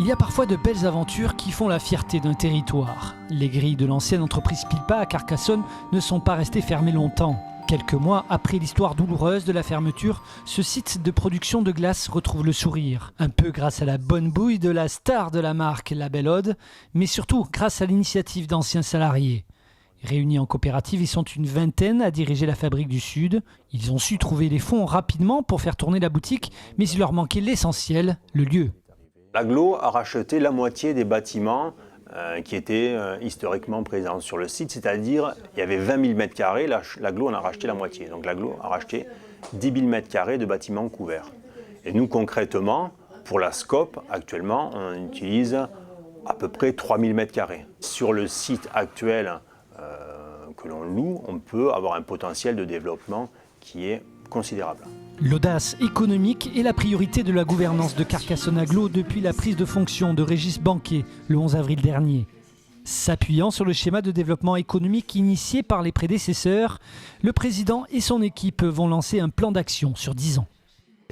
Il y a parfois de belles aventures qui font la fierté d'un territoire. Les grilles de l'ancienne entreprise Pilpa à Carcassonne ne sont pas restées fermées longtemps. Quelques mois après l'histoire douloureuse de la fermeture, ce site de production de glace retrouve le sourire. Un peu grâce à la bonne bouille de la star de la marque, la Belle Aude, mais surtout grâce à l'initiative d'anciens salariés. Réunis en coopérative, ils sont une vingtaine à diriger la fabrique du Sud. Ils ont su trouver les fonds rapidement pour faire tourner la boutique, mais il leur manquait l'essentiel, le lieu. L'Aglo a racheté la moitié des bâtiments qui étaient historiquement présents sur le site, c'est-à-dire il y avait 20 000 m², l'Aglo en a racheté la moitié. Donc l'Aglo a racheté 10 000 m² de bâtiments couverts. Et nous concrètement, pour la SCOP, actuellement, on utilise à peu près 3 000 m². Sur le site actuel que l'on loue, on peut avoir un potentiel de développement qui est considérable. L'audace économique est la priorité de la gouvernance de Carcassonne Aglo depuis la prise de fonction de Régis Banquet le 11 avril dernier. S'appuyant sur le schéma de développement économique initié par les prédécesseurs, le président et son équipe vont lancer un plan d'action sur 10 ans.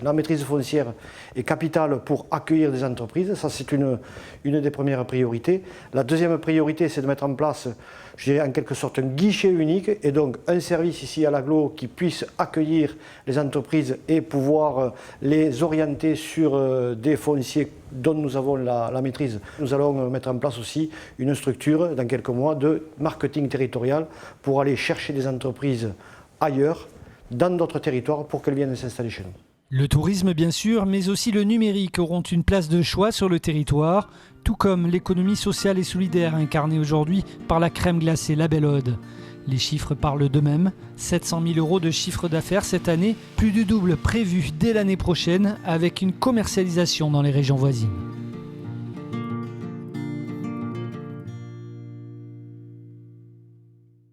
La maîtrise foncière est capitale pour accueillir des entreprises, ça c'est une des premières priorités. La deuxième priorité, c'est de mettre en place, je dirais en quelque sorte, un guichet unique et donc un service ici à l'Aglo qui puisse accueillir les entreprises et pouvoir les orienter sur des fonciers dont nous avons la maîtrise. Nous allons mettre en place aussi une structure dans quelques mois de marketing territorial pour aller chercher des entreprises ailleurs, dans d'autres territoires, pour qu'elles viennent s'installer chez nous. Le tourisme bien sûr, mais aussi le numérique auront une place de choix sur le territoire, tout comme l'économie sociale et solidaire incarnée aujourd'hui par la crème glacée La Belle Aude. Les chiffres parlent d'eux-mêmes, 700 000 € de chiffre d'affaires cette année, plus du double prévu dès l'année prochaine avec une commercialisation dans les régions voisines.